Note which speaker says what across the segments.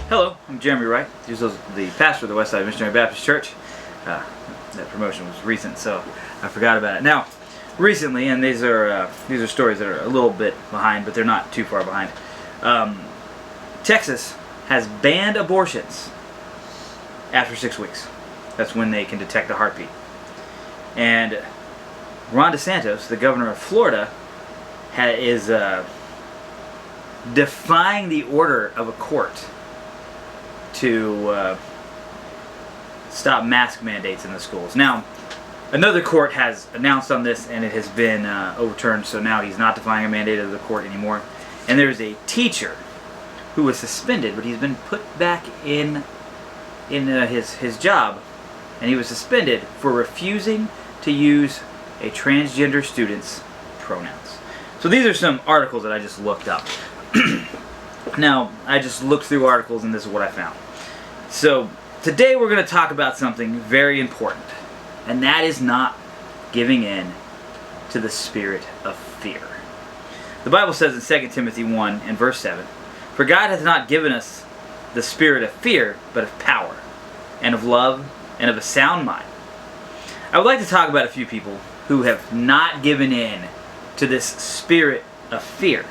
Speaker 1: Hello, I'm Jeremy Wright, the pastor of the Westside Missionary Baptist Church. That promotion was recent, so I forgot about it. Now, recently, and these are stories that are a little bit behind, but they're not too far behind. Texas has banned abortions after 6 weeks. That's when they can detect a heartbeat. And Ron DeSantis, the governor of Florida, is defying the order of a court to stop mask mandates in the schools. Now, another court has announced on this, and it has been overturned, so now he's not defying a mandate of the court anymore. And there's a teacher who was suspended, but he's been put back in his job, and he was suspended for refusing to use a transgender student's pronouns. So these are some articles that I just looked up. Now, I just looked through articles, and this is what I found. So, today we're going to talk about something very important, and that is not giving in to the spirit of fear. The Bible says in 2 Timothy 1 and verse 7, "For God hath not given us the spirit of fear, but of power, and of love, and of a sound mind." I would like to talk about a few people who have not given in to this spirit of fear.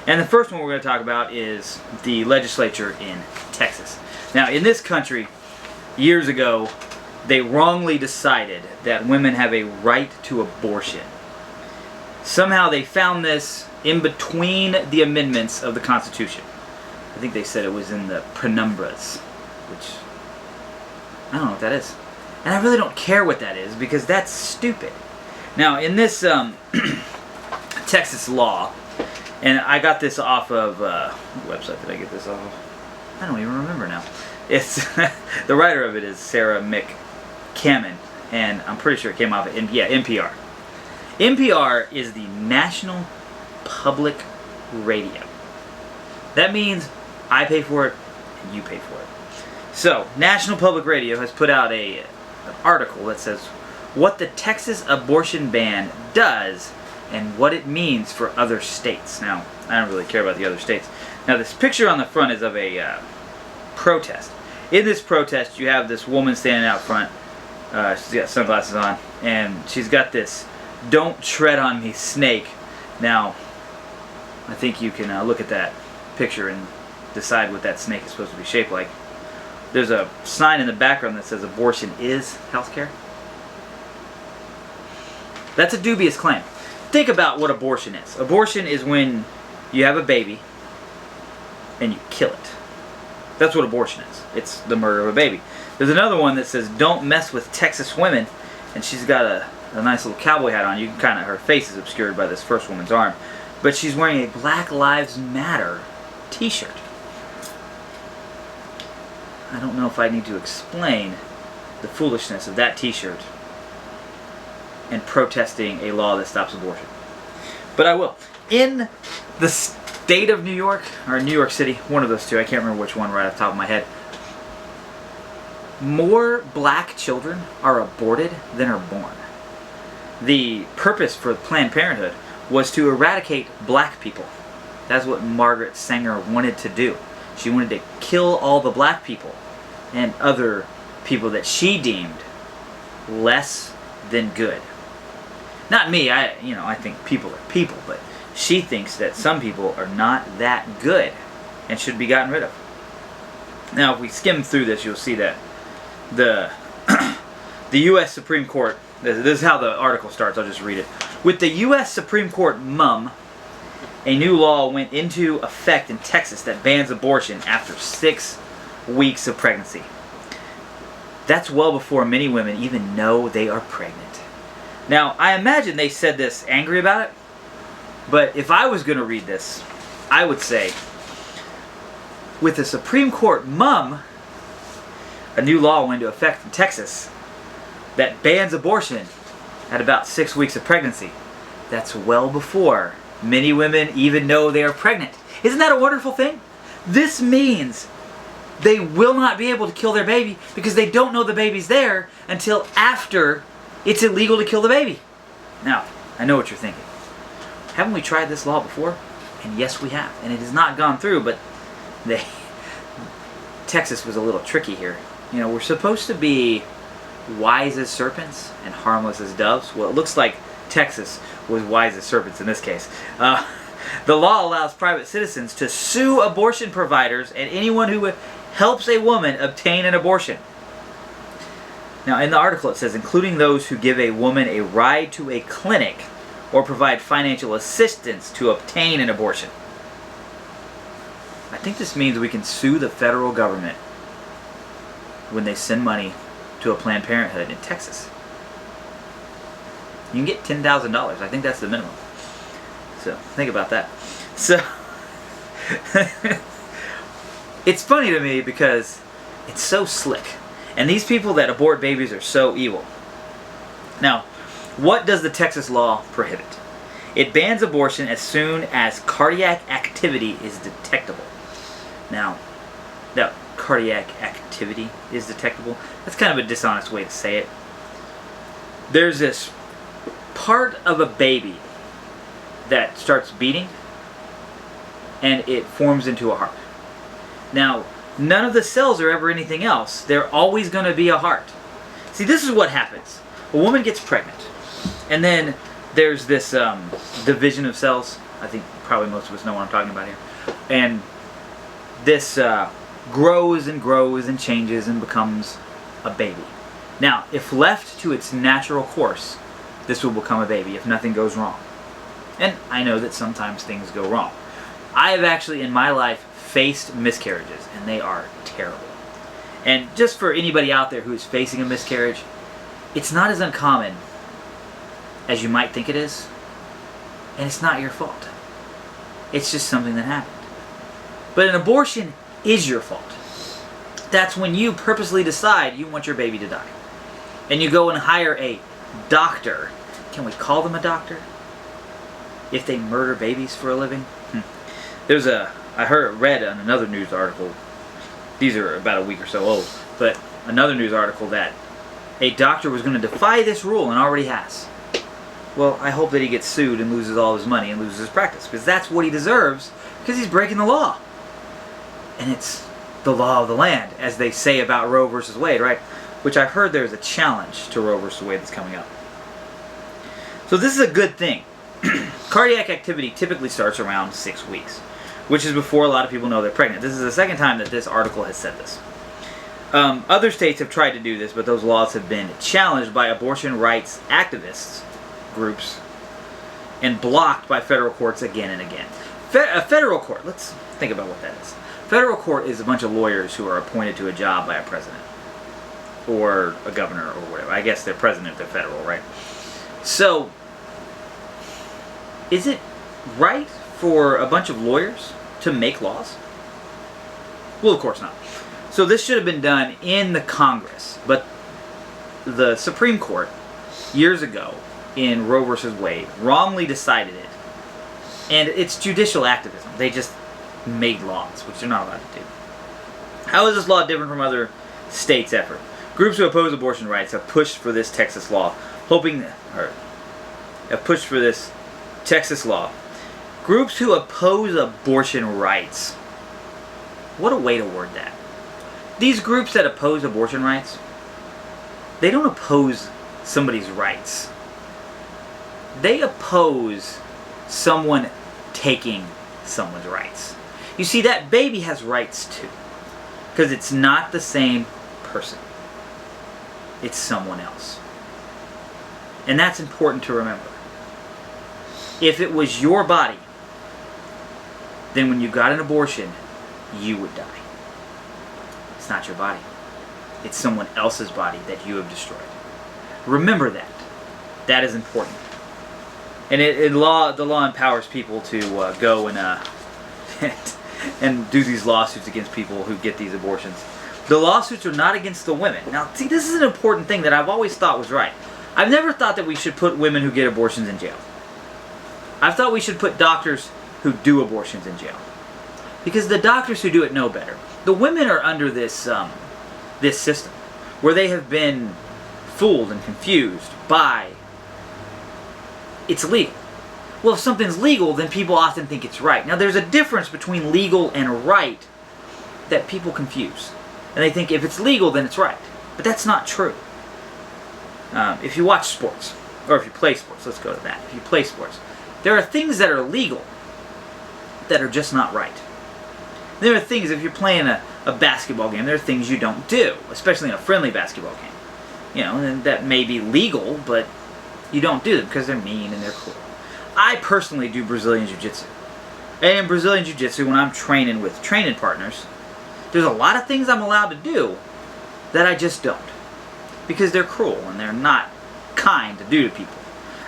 Speaker 1: And the first one we're going to talk about is the legislature in Texas. Now, in this country, years ago, they wrongly decided that women have a right to abortion. Somehow they found this in between the amendments of the Constitution. I think they said it was in the penumbras, which I don't know what that is. And I really don't care what that is, because that's stupid. Now, in this Texas law, and I got this off of, what website did I get this off of? I don't even remember now. It's the writer of it is Sarah McCammon, and I'm pretty sure it came off of NPR. NPR is the National Public Radio. That means I pay for it and you pay for it. So, National Public Radio has put out an article that says what the Texas abortion ban does and what it means for other states. Now, I don't really care about the other states. Now, this picture on the front is of a protest. In this protest, you have this woman standing out front. She's got sunglasses on, and she's got this "Don't tread on me" snake. Now, I think you can look at that picture and decide what that snake is supposed to be shaped like. There's a sign in the background that says abortion is healthcare. That's a dubious claim. Think about what abortion is. Abortion is when you have a baby and you kill it. That's what abortion is. It's the murder of a baby. There's another one that says "Don't mess with Texas women," and she's got a nice little cowboy hat on. You can her face is obscured by this first woman's arm, but she's wearing a Black Lives Matter t-shirt. I don't know if I need to explain the foolishness of that t-shirt and protesting a law that stops abortion. But I will. In the state of New York, or New York City, one of those two, I can't remember which one right off the top of my head, more black children are aborted than are born. The purpose for Planned Parenthood was to eradicate black people. That's what Margaret Sanger wanted to do. She wanted to kill all the black people and other people that she deemed less than good. Not me, I think people are people, but she thinks that some people are not that good and should be gotten rid of. Now, if we skim through this, you'll see that the U.S. Supreme Court, this is how the article starts, I'll just read it. With the U.S. Supreme Court mum, a new law went into effect in Texas that bans abortion after 6 weeks of pregnancy. That's well before many women even know they are pregnant. Now, I imagine they said this angry about it, but if I was going to read this, I would say, with the Supreme Court mum, a new law went into effect in Texas that bans abortion at about 6 weeks of pregnancy. That's well before many women even know they are pregnant. Isn't that a wonderful thing? This means they will not be able to kill their baby because they don't know the baby's there until after it's illegal to kill the baby. Now, I know what you're thinking. Haven't we tried this law before? And yes, we have. And it has not gone through, but Texas was a little tricky here. You know, we're supposed to be wise as serpents and harmless as doves. Well, it looks like Texas was wise as serpents in this case. The law allows private citizens to sue abortion providers and anyone who helps a woman obtain an abortion. Now, in the article it says, including those who give a woman a ride to a clinic or provide financial assistance to obtain an abortion. I think this means we can sue the federal government when they send money to a Planned Parenthood in Texas. You can get $10,000. I think that's the minimum. So, think about that. So, it's funny to me because it's so slick. And these people that abort babies are so evil. Now, what does the Texas law prohibit? It bans abortion as soon as cardiac activity is detectable. Now, that cardiac activity is detectable, that's kind of a dishonest way to say it. There's this part of a baby that starts beating and it forms into a heart. Now, none of the cells are ever anything else. They're always going to be a heart. See, this is what happens. A woman gets pregnant, and then there's this division of cells. I think probably most of us know what I'm talking about here. And this grows and grows and changes and becomes a baby. Now, if left to its natural course, this will become a baby if nothing goes wrong. And I know that sometimes things go wrong. I have actually in my life faced miscarriages, and they are terrible. And just for anybody out there who is facing a miscarriage, it's not as uncommon as you might think it is, and it's not your fault. It's just something that happened. But an abortion is your fault. That's when you purposely decide you want your baby to die. And you go and hire a doctor. Can we call them a doctor? If they murder babies for a living? I read on another news article, these are about a week or so old, but another news article that a doctor was going to defy this rule and already has. Well, I hope that he gets sued and loses all his money and loses his practice, because that's what he deserves, because he's breaking the law. And it's the law of the land, as they say about Roe versus Wade, right? Which I've heard there's a challenge to Roe versus Wade that's coming up. So this is a good thing. Cardiac activity typically starts around 6 weeks, which is before a lot of people know they're pregnant. This is the second time that this article has said this. Other states have tried to do this, but those laws have been challenged by abortion rights activists groups and blocked by federal courts again and again. A federal court, let's think about what that is. Federal court is a bunch of lawyers who are appointed to a job by a president or a governor or whatever. I guess they're president if they're federal, right? So, is it right for a bunch of lawyers to make laws? Well, of course not. So this should have been done in the Congress, but the Supreme Court years ago in Roe versus Wade wrongly decided it. And it's judicial activism. They just made laws, which they're not allowed to do. How is this law different from other states' effort? Groups who oppose abortion rights have pushed for this Texas law, Groups who oppose abortion rights. What a way to word that. These groups that oppose abortion rights, they don't oppose somebody's rights. They oppose someone taking someone's rights. You see, that baby has rights too, because it's not the same person. It's someone else. And that's important to remember. If it was your body, then when you got an abortion, you would die. It's not your body. It's someone else's body that you have destroyed. Remember that. That is important. And the law empowers people to go and and do these lawsuits against people who get these abortions. The lawsuits are not against the women. Now, see, this is an important thing that I've always thought was right. I've never thought that we should put women who get abortions in jail. I've thought we should put doctors who do abortions in jail, because the doctors who do it know better. The women are under this this system where they have been fooled and confused by it's legal. Well, if something's legal, then people often think it's right. Now, there's a difference between legal and right that people confuse. And they think if it's legal, then it's right. But that's not true. If you watch sports, or if you play sports, let's go to that. If you play sports, there are things that are legal that are just not right. There are things, if you're playing a basketball game, there are things you don't do, especially in a friendly basketball game. You know, and that may be legal, but you don't do them because they're mean and they're cruel. I personally do Brazilian Jiu-Jitsu. And in Brazilian Jiu-Jitsu, when I'm training with training partners, there's a lot of things I'm allowed to do that I just don't. Because they're cruel and they're not kind to do to people.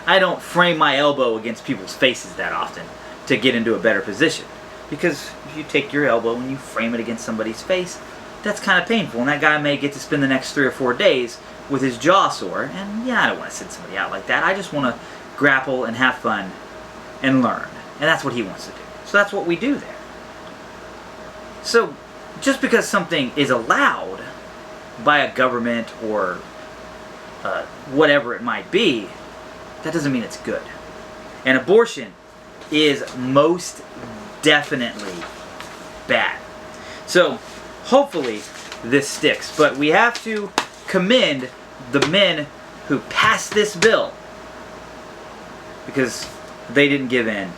Speaker 1: I don't frame my elbow against people's faces that often to get into a better position. Because if you take your elbow and you frame it against somebody's face, that's kind of painful. And that guy may get to spend the next 3 or 4 days with his jaw sore. And yeah, I don't want to send somebody out like that. I just want to grapple and have fun and learn. And that's what he wants to do. So that's what we do there. So just because something is allowed by a government or whatever it might be, that doesn't mean it's good. And abortion is most definitely bad. So hopefully this sticks. But we have to commend the men who passed this bill because they didn't give in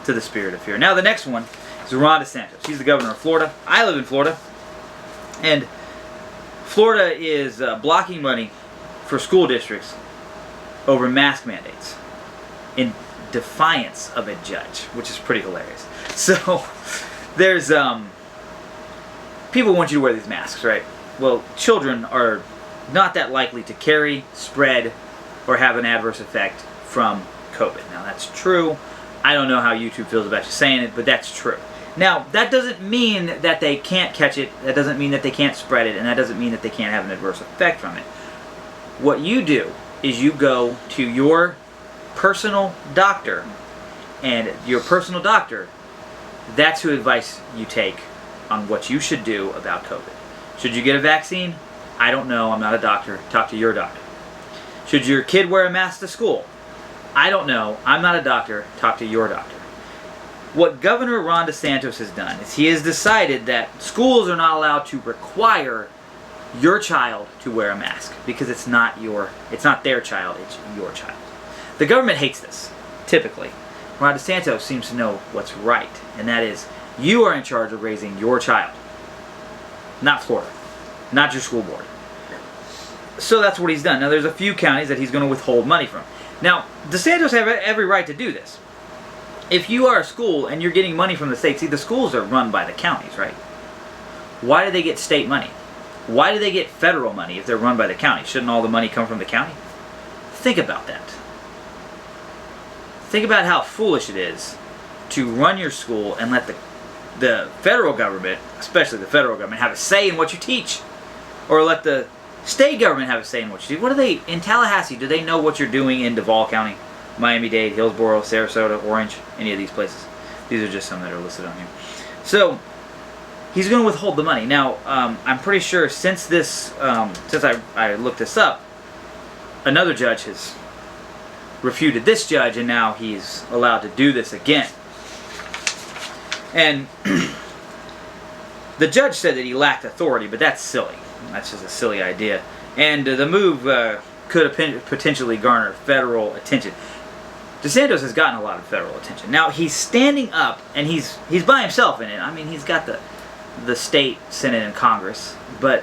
Speaker 1: to the spirit of fear. Now the next one is Ron DeSantis. He's the governor of Florida. I live in Florida. And Florida is blocking money for school districts over mask mandates in defiance of a judge, which is pretty hilarious. So there's people want you to wear these masks, right? Well, children are not that likely to carry, spread, or have an adverse effect from COVID. Now that's true. I don't know how YouTube feels about you saying it, but that's true. Now, that doesn't mean that they can't catch it, that doesn't mean that they can't spread it, and that doesn't mean that they can't have an adverse effect from it. What you do is you go to your personal doctor, and your personal doctor, that's who advice you take on what you should do about COVID. Should you get a vaccine? I don't know, I'm not a doctor. Talk to your doctor. Should your kid wear a mask to school? I don't know, I'm not a doctor. Talk to your doctor. What Governor Ron DeSantis has done is he has decided that schools are not allowed to require your child to wear a mask because it's not their child, it's your child. The government hates this, typically. Ron DeSantis seems to know what's right, and that is you are in charge of raising your child, not Florida, not your school board. So that's what he's done. Now there's a few counties that he's going to withhold money from. Now, DeSantis have every right to do this. If you are a school and you're getting money from the state, see, the schools are run by the counties, right? Why do they get state money? Why do they get federal money if they're run by the county? Shouldn't all the money come from the county? Think about that. Think about how foolish it is to run your school and let the federal government, especially the federal government, have a say in what you teach. Or let the state government have a say in what you do. What do they, in Tallahassee, do they know what you're doing in Duval County? Miami-Dade, Hillsborough, Sarasota, Orange, any of these places. These are just some that are listed on here. So, he's going to withhold the money. Now, I'm pretty sure since this, since I looked this up, another judge has refuted this judge, and now he's allowed to do this again. And the judge said that he lacked authority, but that's silly. That's just a silly idea. And the move could potentially garner federal attention. DeSantis has gotten a lot of federal attention. Now, he's standing up, and he's by himself in it. I mean, he's got the state, Senate, and Congress, but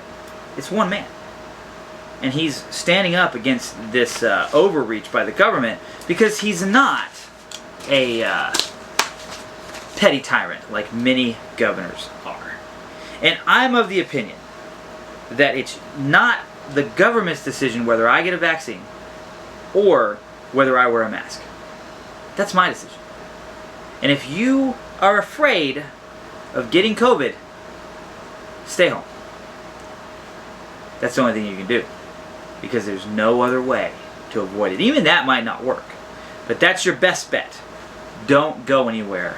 Speaker 1: it's one man. And he's standing up against this overreach by the government because he's not a petty tyrant like many governors are. And I'm of the opinion that it's not the government's decision whether I get a vaccine or whether I wear a mask. That's my decision. And if you are afraid of getting COVID, stay home. That's the only thing you can do. Because there's no other way to avoid it. Even that might not work. But that's your best bet. Don't go anywhere,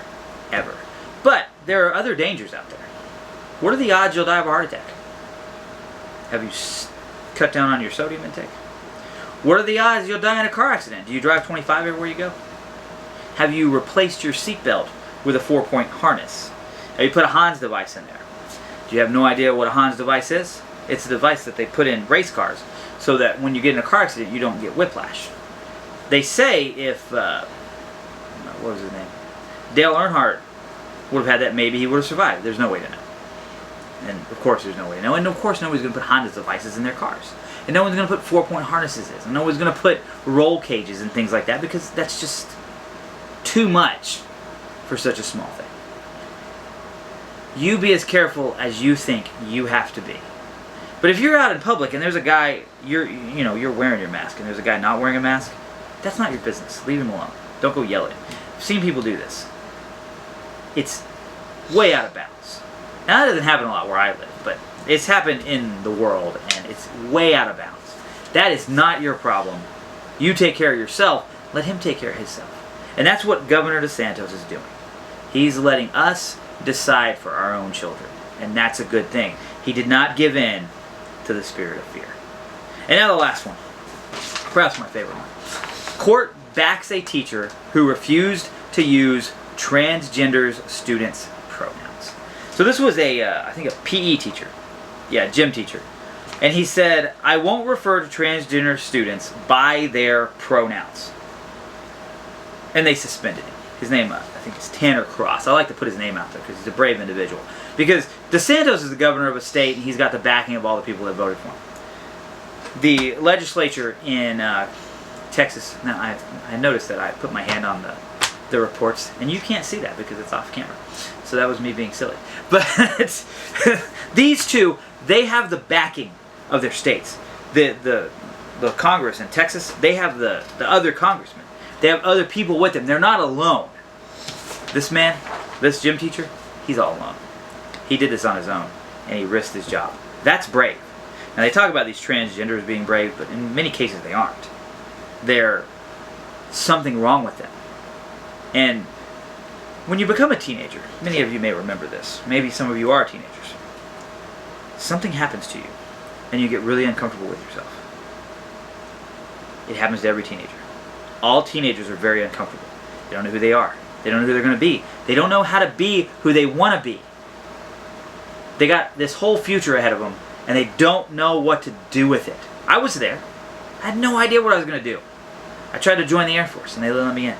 Speaker 1: ever. But there are other dangers out there. What are the odds you'll die of a heart attack? Have you cut down on your sodium intake? What are the odds you'll die in a car accident? Do you drive 25 everywhere you go? Have you replaced your seatbelt with a 4-point harness? Have you put a Hans device in there? Do Do you have no idea what a Hans device is? It's a device that they put in race cars so that when you get in a car accident, you don't get whiplash. They say if, what was his name? Dale Earnhardt would have had that, maybe he would have survived. There's no way to know. And of course there's no way to know. And of course nobody's going to put Honda's devices in their cars. And no one's going to put 4-point harnesses in. And no one's going to put roll cages and things like that, because that's just too much for such a small thing. You be as careful as you think you have to be. But if you're out in public and there's a guy, you're wearing your mask, and there's a guy not wearing a mask, that's not your business. Leave him alone. Don't go yell at him. I've seen people do this. It's way out of bounds. Now, that doesn't happen a lot where I live, but it's happened in the world, and it's way out of bounds. That is not your problem. You take care of yourself. Let him take care of himself. And that's what Governor DeSantis is doing. He's letting us decide for our own children, and that's a good thing. He did not give in to the spirit of fear. And now the last one, perhaps my favorite one. Court backs a teacher who refused to use transgender students' pronouns. So this was I think a PE teacher, gym teacher, and he said, "I won't refer to transgender students by their pronouns." And they suspended him. His name, I think, is Tanner Cross. I like to put his name out there because he's a brave individual. Because DeSantis is the governor of a state, and he's got the backing of all the people that voted for him. The legislature in Texas. Now, I noticed that I put my hand on the reports, and you can't see that because it's off camera. So that was me being silly. But these two, they have the backing of their states. The Congress in Texas, they have the other congressmen. They have other people with them. They're not alone. This man, this gym teacher, he's all alone. He did this on his own, and he risked his job. That's brave. Now, they talk about these transgenders being brave, but in many cases they aren't. There's something wrong with them. And when you become a teenager, many of you may remember this, maybe some of you are teenagers, something happens to you, and you get really uncomfortable with yourself. It happens to every teenager. All teenagers are very uncomfortable. They don't know who they are. They don't know who they're going to be. They don't know how to be who they want to be. They got this whole future ahead of them, and they don't know what to do with it. I was there. I had no idea what I was going to do. I tried to join the Air Force, and they let me in.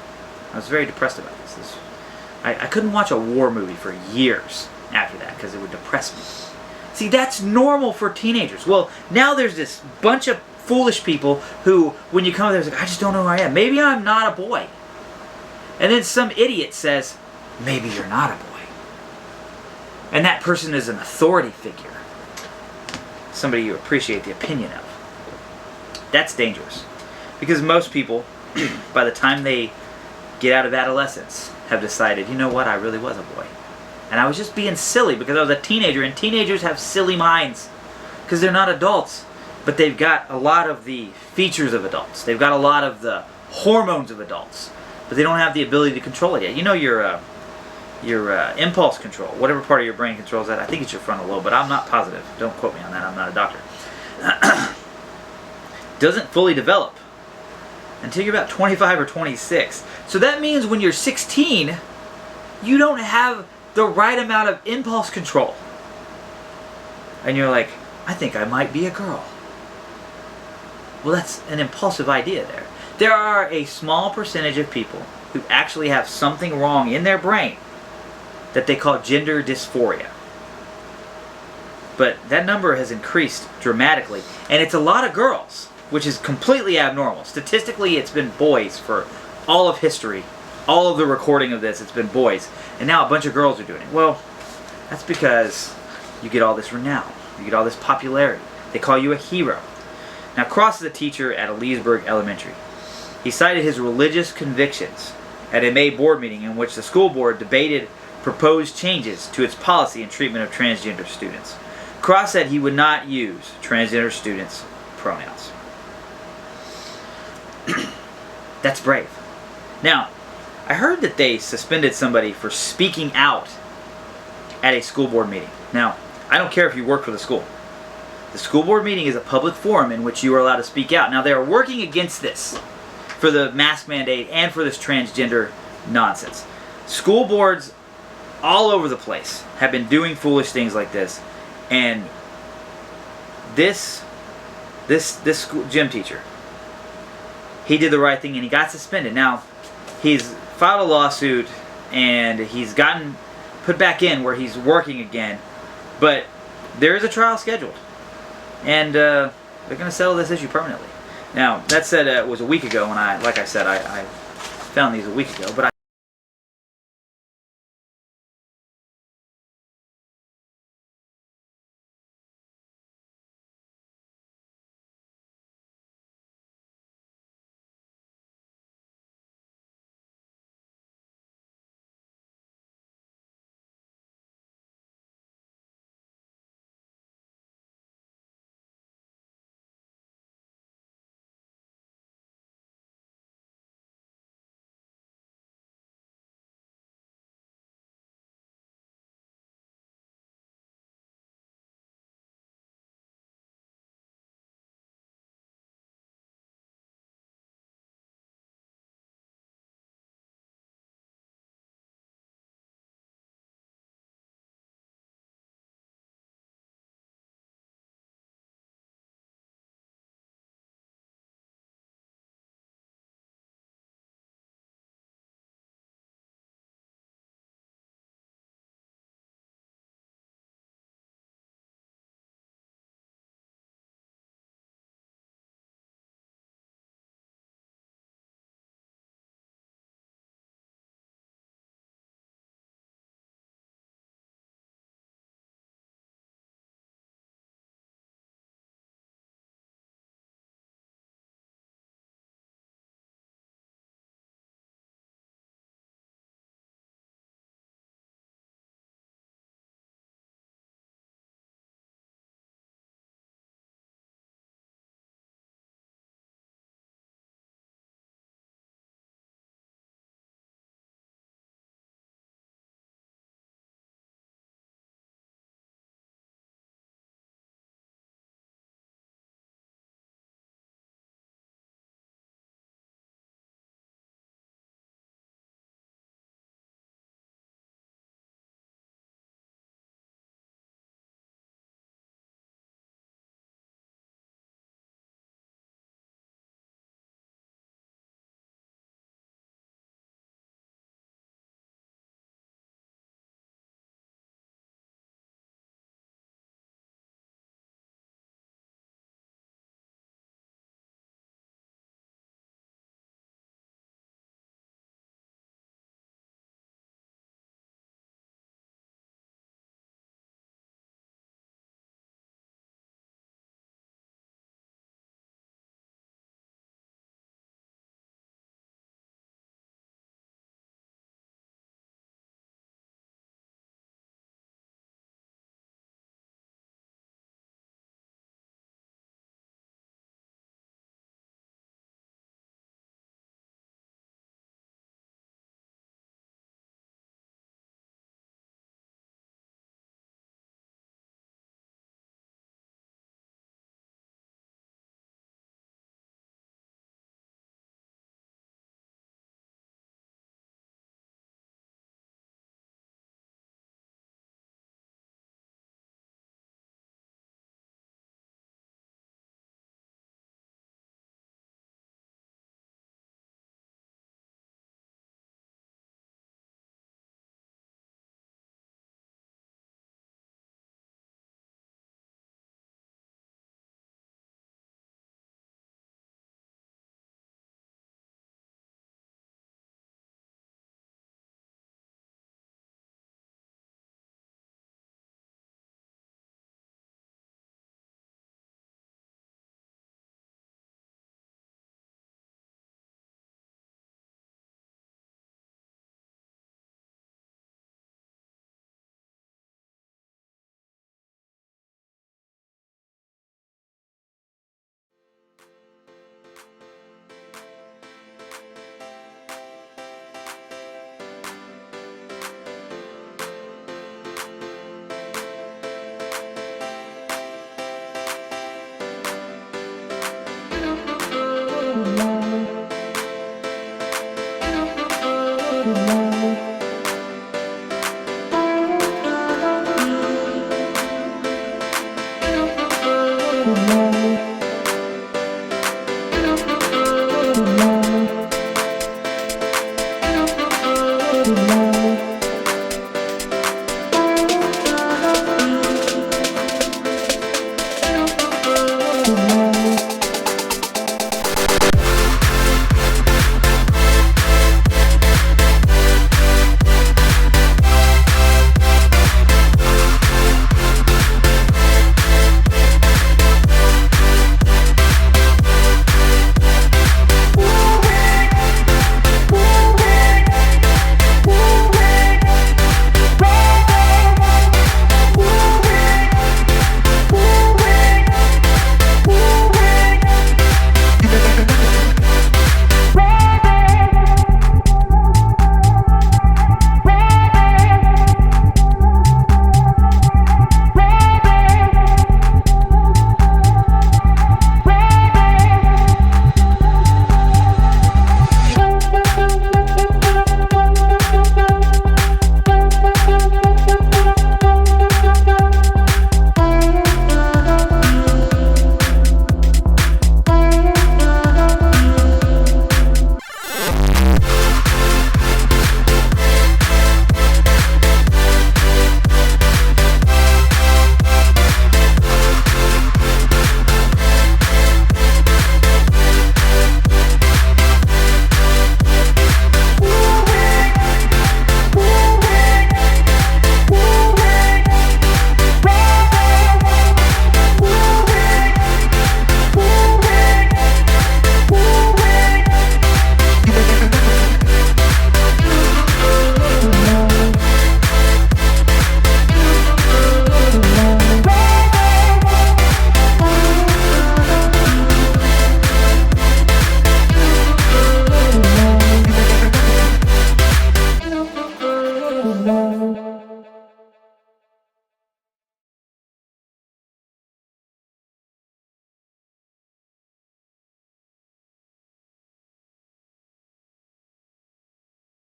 Speaker 1: I was very depressed about this. I couldn't watch a war movie for years after that because it would depress me. See, that's normal for teenagers. Well, now there's this bunch of foolish people who, when you come there, it's like, I just don't know who I am. Maybe I'm not a boy. And then some idiot says, maybe you're not a boy. And that person is an authority figure. Somebody you appreciate the opinion of. That's dangerous. Because most people, by the time they get out of adolescence, have decided, you know what, I really was a boy. And I was just being silly because I was a teenager, and teenagers have silly minds. Because they're not adults. But they've got a lot of the features of adults. They've got a lot of the hormones of adults. But they don't have the ability to control it yet. You know your impulse control, whatever part of your brain controls that. I think it's your frontal lobe, but I'm not positive. Don't quote me on that. I'm not a doctor. Doesn't fully develop until you're about 25 or 26. So that means when you're 16, you don't have the right amount of impulse control. And you're like, I think I might be a girl. Well, that's an impulsive idea there. There are a small percentage of people who actually have something wrong in their brain that they call gender dysphoria. But that number has increased dramatically, and it's a lot of girls, which is completely abnormal. Statistically, it's been boys for all of history. All of the recording of this, it's been boys. And now a bunch of girls are doing it. Well, that's because you get all this renown. You get all this popularity. They call you a hero. Now, Cross is a teacher at Leesburg Elementary. He cited his religious convictions at a May board meeting in which the school board debated proposed changes to its policy and treatment of transgender students. Cross said he would not use transgender students' pronouns. That's brave. Now, I heard that they suspended somebody for speaking out at a school board meeting. Now, I don't care if you work for the school. The school board meeting is a public forum in which you are allowed to speak out. Now, they are working against this for the mask mandate and for this transgender nonsense. School boards all over the place have been doing foolish things like this, And this school gym teacher, he did the right thing and he got suspended. Now, he's filed a lawsuit and he's gotten put back in where he's working again. But there is a trial scheduled. And they're going to settle this issue permanently. Now, that said, it was a week ago when like I said, I found these a week ago. But
Speaker 2: Thank you.